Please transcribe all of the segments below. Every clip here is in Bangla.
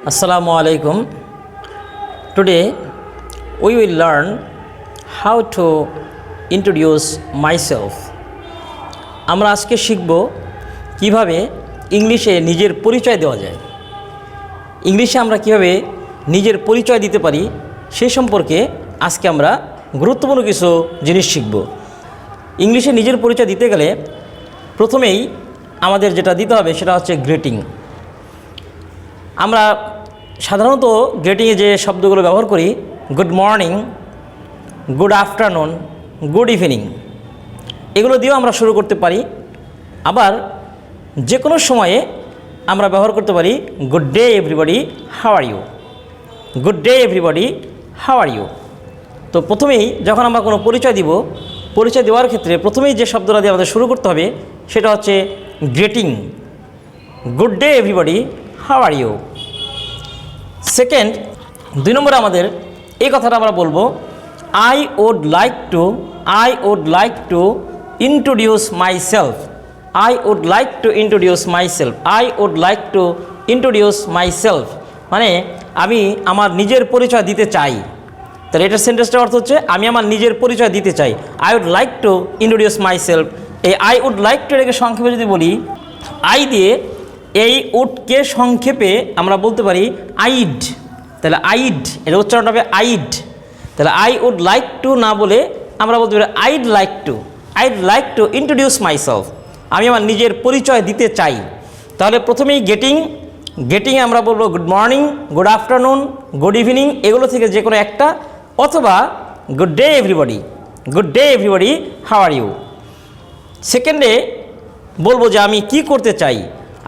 Assalamu alaikum. Today we will learn how to introduce myself. আমরা আজকে শিখব কিভাবে ইংলিশে নিজের পরিচয় দেওয়া যায়। ইংলিশে আমরা কিভাবে নিজের পরিচয় দিতে পারি সেই সম্পর্কে আজকে আমরা গুরুত্বপূর্ণ কিছু জিনিস শিখব। ইংলিশে নিজের পরিচয় দিতে গেলে প্রথমেই আমাদের যেটা দিতে হবে সেটা হচ্ছে গ্রিটিং। আমরা সাধারণত গ্রিটিংয়ে যে শব্দগুলো ব্যবহার করি, good morning, good afternoon, good evening, এগুলো দিয়েও আমরা শুরু করতে পারি। আবার যে কোনো সময়ে আমরা ব্যবহার করতে পারি good day everybody, how are you, good day everybody, how are you. তো প্রথমেই যখন আমরা কোনো পরিচয় দিব, পরিচয় দেওয়ার ক্ষেত্রে প্রথমেই যে শব্দটা দিয়ে আমাদের শুরু করতে হবে সেটা হচ্ছে greeting, good day everybody, how are you. Second, 2 নম্বরে আমাদের এই কথাটা আমরা বলবো, I would like to introduce myself, I would like to introduce myself, I would like to introduce myself, মানে আমি আমার নিজের পরিচয় দিতে চাই। তাহলে এটার সেন্টেন্সটার অর্থ হচ্ছে আমি আমার নিজের পরিচয় দিতে চাই। I would like to introduce myself. এই আই উড লাইক টু এটাকে সংক্ষেপে যদি বলি, আই দিয়ে এই উডকে সংক্ষেপে আমরা বলতে পারি আইড। তাহলে আইড, এটা উচ্চারণ হবে আইড। তাহলে আই উড লাইক টু না বলে আমরা বলতে পারি I'd like to introduce myself, আমি আমার নিজের পরিচয় দিতে চাই। তাহলে প্রথমেই গেটিংয়ে আমরা বলবো good morning, good afternoon, good evening, এগুলো থেকে যে কোনো একটা, অথবা good day everybody, how are you. সেকেন্ডে বলবো যে আমি কি করতে চাই,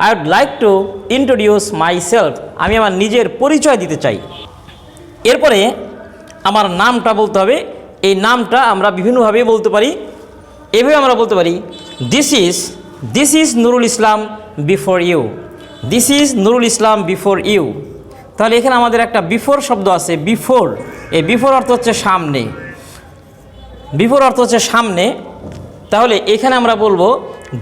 I would like to introduce myself, আমি আমার নিজের পরিচয় দিতে চাই। এরপরে আমার নামটা বলতে হবে। এই নামটা আমরা বিভিন্নভাবে বলতে পারি। এভাবে আমরা বলতে পারি, this is Nurul Islam before you, this is Nurul Islam before you. তাহলে এখানে আমাদের একটা বিফোর শব্দ আছে, বিফোর। এই বিফোর অর্থ হচ্ছে সামনে, বিফোর অর্থ হচ্ছে সামনে। তাহলে এখানে আমরা বলবো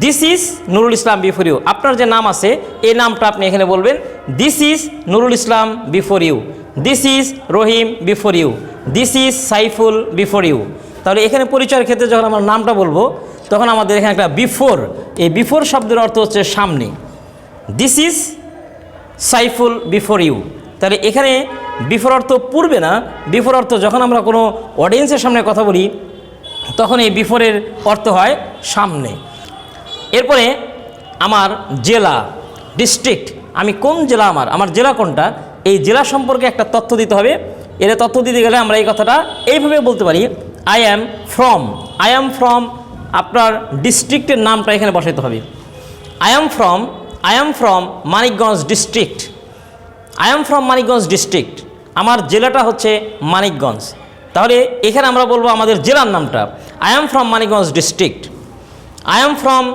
this is Nurul Islam before you. আপনার যে নাম আছে এই নামটা আপনি এখানে বলবেন, this is Nurul Islam before you, this is Rahim before you, this is Saiful before you. তাহলে এখানে পরিচয়ের ক্ষেত্রে যখন আমরা নামটা বলবো তখন আমাদের এখানে একটা বিফোর, এই বিফোর শব্দের অর্থ হচ্ছে সামনে। This is Saiful before you. তাহলে এখানে বিফোর অর্থ পূর্বে না, বিফোর অর্থ যখন আমরা কোনো অডিয়েন্সের সামনে কথা বলি তখন এই বিফোরের অর্থ হয় সামনে। এরপরে আমার জেলা, ডিস্ট্রিক্ট, আমি কোন জেলা, আমার জেলা কোনটা, এই জেলা সম্পর্কে একটা তথ্য দিতে হবে। এর তথ্য দিতে গেলে আমরা এই কথাটা এইভাবে বলতে পারি, আই অ্যাম ফ্রম, আপনার ডিস্ট্রিক্টের নামটা এখানে বসাতে হবে। I am from Manikganj district, I am from Manikganj district, আমার জেলাটা হচ্ছে মানিকগঞ্জ। তাহলে এখানে আমরা বলবো আমাদের জেলার নামটা, I am from Manikganj district, I am from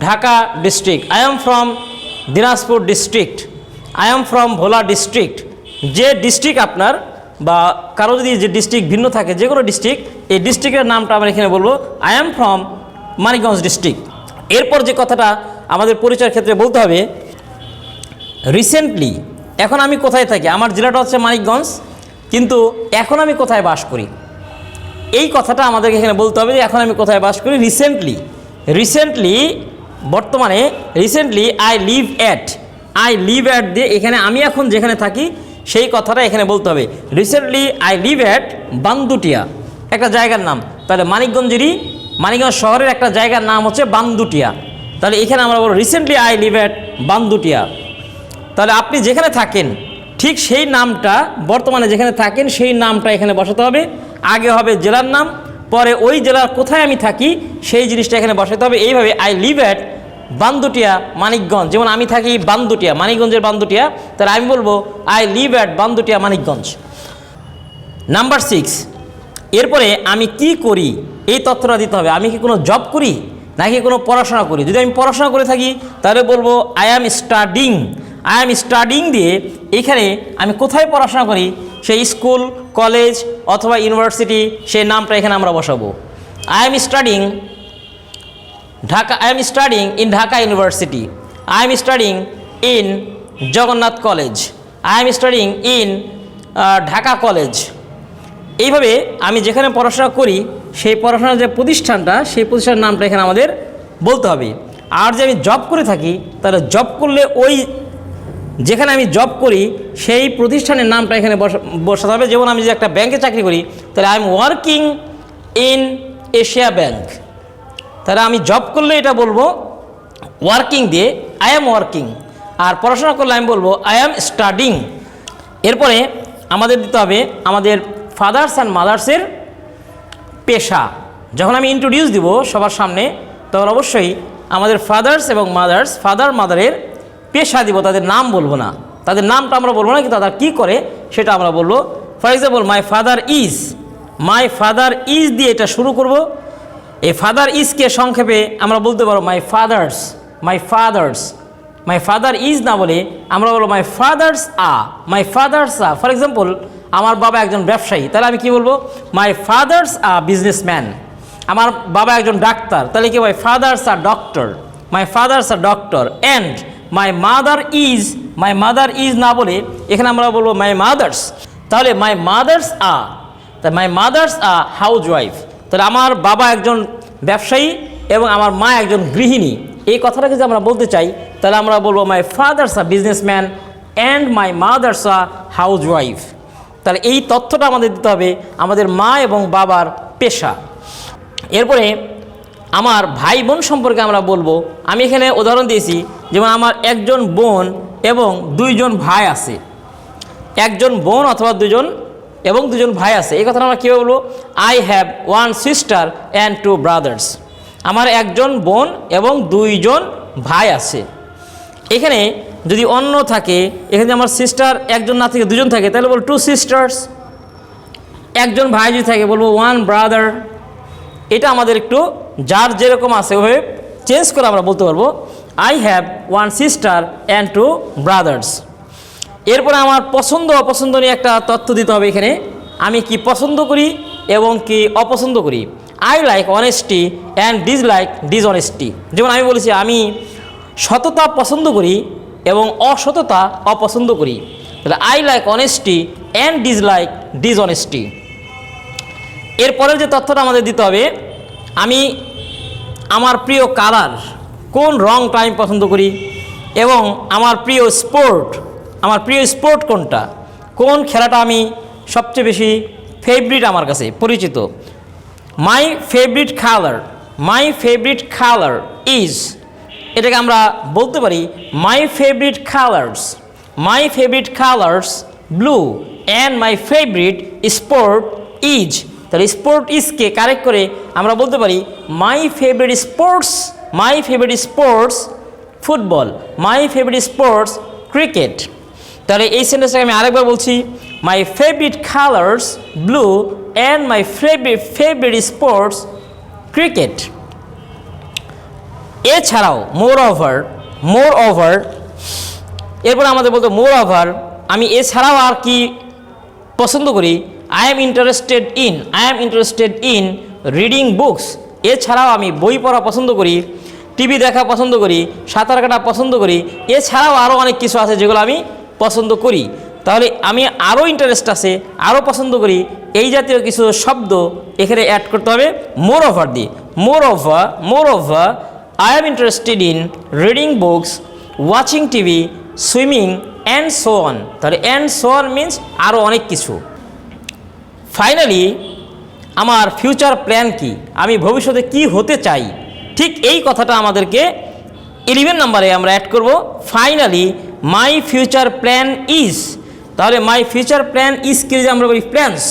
Dhaka district, I am from Dinajpur district, I am from Bhola district. যে ডিস্ট্রিক্ট আপনার বা কারো যদি যে ডিস্ট্রিক্ট ভিন্ন থাকে, যে কোনো ডিস্ট্রিক্ট, এই ডিস্ট্রিক্টের নামটা আমরা এখানে বলবো I am from Manikganj district. এরপর যে কথাটা আমাদের পরিচয়ের ক্ষেত্রে বলতে হবে, রিসেন্টলি, এখন আমি কোথায় থাকি, আমার জেলাটা হচ্ছে মানিকগঞ্জ, কিন্তু এখন আমি কোথায় বাস করি, এই কথাটা আমাদেরকে এখানে বলতে হবে যে এখন আমি কোথায় বাস করি। রিসেন্টলি বর্তমানে, রিসেন্টলি আই লিভ অ্যাট দিয়ে এখানে আমি এখন যেখানে থাকি সেই কথাটা এখানে বলতে হবে। রিসেন্টলি আই লিভ অ্যাট বান্দুটিয়া, একটা জায়গার নাম। তাহলে মানিকগঞ্জ শহরের একটা জায়গার নাম হচ্ছে বান্দুটিয়া। তাহলে এখানে আমরা বলবো রিসেন্টলি আই লিভ অ্যাট বান্দুটিয়া। তাহলে আপনি যেখানে থাকেন ঠিক সেই নামটা, বর্তমানে যেখানে থাকেন সেই নামটা এখানে বসাতে হবে। আগে হবে জেলার নাম, পরে ওই জেলার কোথায় আমি থাকি সেই জিনিসটা এখানে বসাতে হবে। এইভাবে I live at Bandutia Manikganj, যেমন আমি থাকি বান্দুটিয়া, মানিকগঞ্জের বান্দুটিয়া, তাহলে আমি বলবো I live at Bandutia Manikganj. Number 6, এরপরে আমি কি করি এই তথ্যটা দিতে হবে। আমি কি কোনো জব করি নাকি কোনো পড়াশোনা করি। যদি আমি পড়াশোনা করে থাকি তাহলে বলবো আই অ্যাম স্টাডিং দিয়ে এখানে আমি কোথায় পড়াশোনা করি সেই স্কুল, কলেজ অথবা ইউনিভার্সিটি সেই নামটা এখানে আমরা বসাবো। I am studying in Dhaka university, I am studying in Jagannath college, I am studying in Dhaka college. এইভাবে আমি যেখানে পড়াশোনা করি সেই পড়াশোনার যে প্রতিষ্ঠানটা, সেই প্রতিষ্ঠানের নামটা এখানে আমাদের বলতে হবে। আর যে আমি জব করে থাকি, তাহলে জব করলে ওই যেখানে আমি জব করি সেই প্রতিষ্ঠানের নামটা এখানে বসাতে হবে। যেমন আমি যদি একটা ব্যাংকে চাকরি করি, তাহলে I am working in Asia bank. তাহলে আমি জব করলে এটা বলবো ওয়ার্কিং দিয়ে, আই এম ওয়ার্কিং। আর পড়াশোনা করলে আমি বলবো আই এম স্টাডিং। এরপরে আমাদের দিতে হবে আমাদের ফাদার্স অ্যান্ড মাদার্সের পেশা। যখন আমি ইন্ট্রোডিউস দিব সবার সামনে, তখন অবশ্যই আমাদের ফাদার্স এবং মাদার্স, ফাদার মাদারের পেশা দিব, তাদের নাম বলবো না। তাদের নামটা আমরা বলবো না, কিন্তু তারা কী করে সেটা আমরা বলবো। For example, my father is, my father is দিয়ে এটা শুরু করব। এই ফাদার ইজকে সংক্ষেপে আমরা বলতে পারবো my father's, my father's. My father is না বলে আমরা বলবো my father's a, my father's a. For example, আমার বাবা একজন ব্যবসায়ী, তাহলে আমি কি বলবো? My father's a businessman. আমার বাবা একজন ডাক্তার, তাহলে কি my father's are doctor, my father's are doctor. And my mother is, my mother is না বলে এখানে আমরা বলবো মাই মাদার্স। তাহলে মাই মাদার্স আ, তাই মাই মাদার্স আ হাউস ওয়াইফ। তাহলে আমার বাবা একজন ব্যবসায়ী এবং আমার মা একজন গৃহিণী। এই কথাটাকে যদি আমরা বলতে চাই, তাহলে আমরা বলবো my father's a businessman and my mother's a house wife. তাহলে এই তথ্যটা আমাদের দিতে হবে আমাদের মা এবং বাবার পেশা। এরপরে আমার ভাই বোন সম্পর্কে আমরা বলবো। আমি এখানে উদাহরণ দিয়েছি, যেমন আমার একজন বোন এবং দুইজন ভাই আছে। একজন বোন অথবা দুজন এবং দুজন ভাই আছে। এই কথাটা আমরা কীভাবে বলবো? I have one sister and two brothers. আমার একজন বোন এবং দুইজন ভাই আছে। এখানে যদি অন্য থাকে, এখানে আমার সিস্টার একজন না থেকে দুজন থাকে, তাহলে বলবো টু সিস্টার্স। একজন ভাই যদি থাকে বলবো ওয়ান ব্রাদার। এটা আমাদের একটু যার যেরকম আছে ওভাবে চেঞ্জ করে আমরা বলতে পারবো I have one sister and two brothers. এরপরে আমার পছন্দ অপছন্দ নিয়ে একটা তথ্য দিতে হবে এখানে। আমি কি পছন্দ করি এবং কি অপছন্দ করি। I like honesty and dislike dishonesty. যেমন আমি বলেছি আমি সততা পছন্দ করি এবং অসততা অপছন্দ করি। তাহলে I like honesty and dislike dishonesty. এরপরের যে তথ্যটা আমাদের দিতে হবে, আমি আমার প্রিয় কালার, কোন রংটা আমি পছন্দ করি, এবং আমার প্রিয় স্পোর্ট, আমার প্রিয় স্পোর্ট কোনটা, কোন খেলাটা আমি সবচেয়ে বেশি ফেভারিট আমার কাছে পরিচিত। My favourite colour, my favourite colour is, এটাকে আমরা বলতে পারি my favourite colours, my favourite colours blue and my favourite sport is. তাহলে স্পোর্ট ইজকে কারেক্ট করে আমরা বলতে পারি my favourite sports, my favourite sports football, my favourite sports cricket. তাহলে এই সেন্টেন্সটাকে আমি আরেকবার বলছি, my favourite colours blue and my favourite sports cricket. এছাড়াও মোর ওভার, এরপর আমাদের বলতো মোর ওভার, আমি এছাড়াও আর কি পছন্দ করি। I am interested in reading books. এছাড়াও আমি বই পড়া পছন্দ করি, টিভি দেখা পছন্দ করি, সাঁতার কাটা পছন্দ করি। এছাড়াও আরও অনেক কিছু আছে যেগুলো আমি পছন্দ করি। তাহলে আমি আরও ইন্টারেস্ট আছে, আরও পছন্দ করি, এই জাতীয় কিছু শব্দ এখানে অ্যাড করতে হবে মোর ওভার দিয়ে। মোর over I am interested in reading books, watching TV, swimming and so on. তাহলে অ্যান্ড সো অন মিনস আরও অনেক কিছু। ফাইনালি আমার ফিউচার প্ল্যান কি, আমি ভবিষ্যতে কি হতে চাই, ঠিক এই কথাটা আমাদেরকে 11 নম্বরে আমরা অ্যাড করব। Finally my future plan is, তাহলে মাই ফিউচার প্ল্যান ইজ কি যদি আমরা বলি plans,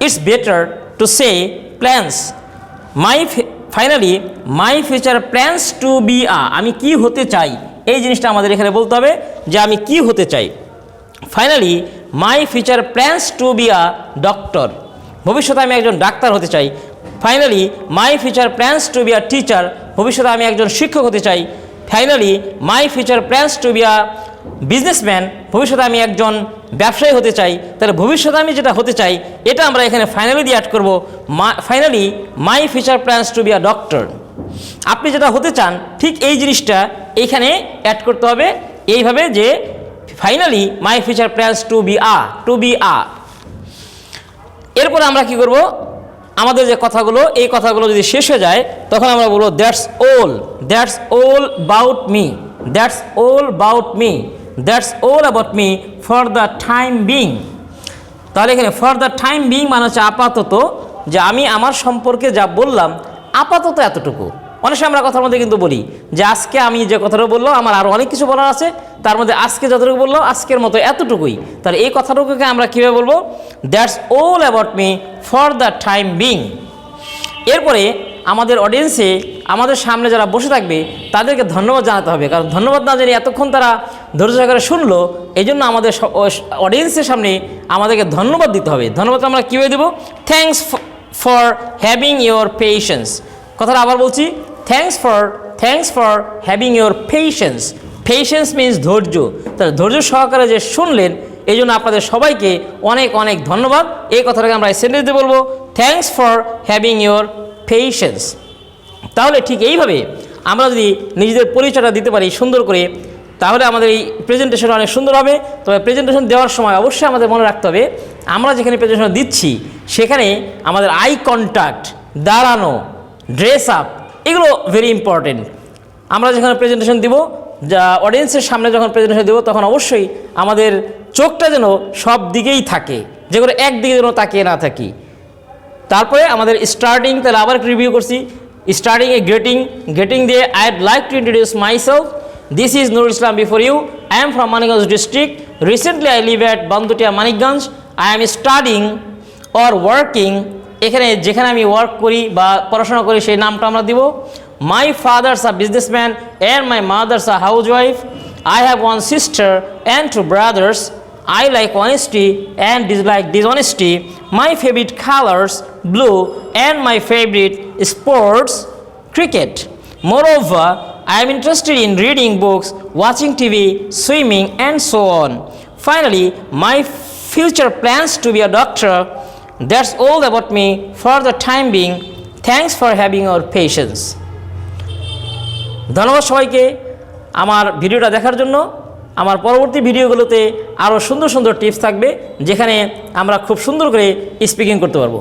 it's better to say plans. Finally my future plans to be uh, আমি কি হতে চাই, এই জিনিসটা আমাদের এখানে বলতে হবে যে আমি কি হতে চাই। Finally my future plans to be a doctor, ভবিষ্যতে আমি একজন ডাক্তার হতে চাই। Finally my future plans to be a teacher, ভবিষ্যতে আমি একজন শিক্ষক হতে চাই। Finally my future plans to be a businessman, ভবিষ্যতে আমি একজন ব্যবসায়ী হতে চাই। তাহলে ভবিষ্যতে আমি যেটা হতে চাই এটা আমরা এখানে ফাইনালি দিয়ে অ্যাড করবো। Finally my future plans to be a doctor. আপনি যেটা হতে চান ঠিক এই জিনিসটা এইখানে অ্যাড করতে হবে এইভাবে যে finally my future plans to be এরপরে আমরা কি করব, আমাদের যে কথাগুলো, এই কথাগুলো যদি শেষ হয়ে যায় তখন আমরা বলবো that's all about me, that's all about me for the time being. তাহলে এখানে ফর দ্য টাইম বিং মানে হচ্ছে আপাতত, যে আমি আমার সম্পর্কে যা বললাম আপাতত এতটুকু। অনেক সময় আমরা কথার মধ্যে কিন্তু বলি যে আজকে আমি যে কথাটা বললাম আমার আরও অনেক কিছু বলার আছে, তার মধ্যে আজকে যতটুকু বললো আজকের মতো এতটুকুই। তাহলে এই কথাটুকুকে আমরা কীভাবে বলবো, that's all about me for the time being. এরপরে আমাদের অডিয়েন্সে, আমাদের সামনে যারা বসে থাকবে তাদেরকে ধন্যবাদ জানাতে হবে, কারণ ধন্যবাদ না জানিয়ে এতক্ষণ তারা ধৈর্য সহকারে শুনলো, এই জন্য আমাদের অডিয়েন্সের সামনে আমাদেরকে ধন্যবাদ দিতে হবে। ধন্যবাদ আমরা কীভাবে দেবো, thanks for having your patience. কথাটা আবার বলছি, thanks for having your patience means ধৈর্য। তাহলে ধৈর্য সহকারে যে শুনলেন এই জন্য আপনাদের সবাইকে অনেক অনেক ধন্যবাদ। এই কথাটাকে আমরা সেন্টেন্সে বলবো, thanks for having your patience. তাহলে ঠিক এইভাবে আমরা যদি নিজেদের পরিচয়টা দিতে পারি সুন্দর করে, তাহলে আমাদের এই প্রেজেন্টেশন অনেক সুন্দর হবে। তবে প্রেজেন্টেশন দেওয়ার সময় অবশ্যই আমাদের মনে রাখতে হবে, আমরা যেখানে প্রেজেন্টেশন দিচ্ছি সেখানে আমাদের আই কন্ট্যাক্ট, দাঁড়ানো, ড্রেস আপ, এগুলো ভেরি ইম্পর্টেন্ট। আমরা যেখানে প্রেজেন্টেশন দিব, যা অডিয়েন্সের সামনে যখন প্রেজেন্টেশন দেবো তখন অবশ্যই আমাদের চোখটা যেন সব দিকেই থাকে, যেগুলো একদিকে যেন তাকিয়ে না থাকি। তারপরে আমাদের স্টার্টিং, তাহলে আবার রিভিউ করছি, স্টার্টিং এ গেটিং দিয়ে I'd like to introduce myself. This is Nurul Islam before you. I am from Manikganj district. Recently I live at Bandutia Manikganj. I am studying or working. এখানে যেখানে আমি ওয়ার্ক করি বা পড়াশোনা করি সেই নামটা আমরা দিব। My father's a businessman and my mother's a housewife. I have one sister and two brothers. I like honesty and dislike dishonesty. My favorite colors blue and my favorite sports cricket. Moreover, I am interested in reading books, watching TV, swimming and so on. Finally, my future plans to be a doctor. That's all about me for the time being. Thanks for having your patience. ধন্যবাদ সবাইকে আমার ভিডিওটা দেখার জন্য। আমার পরবর্তী ভিডিওগুলোতে আরও সুন্দর সুন্দর টিপস থাকবে, যেখানে আমরা খুব সুন্দর করে স্পিকিং করতে পারবো।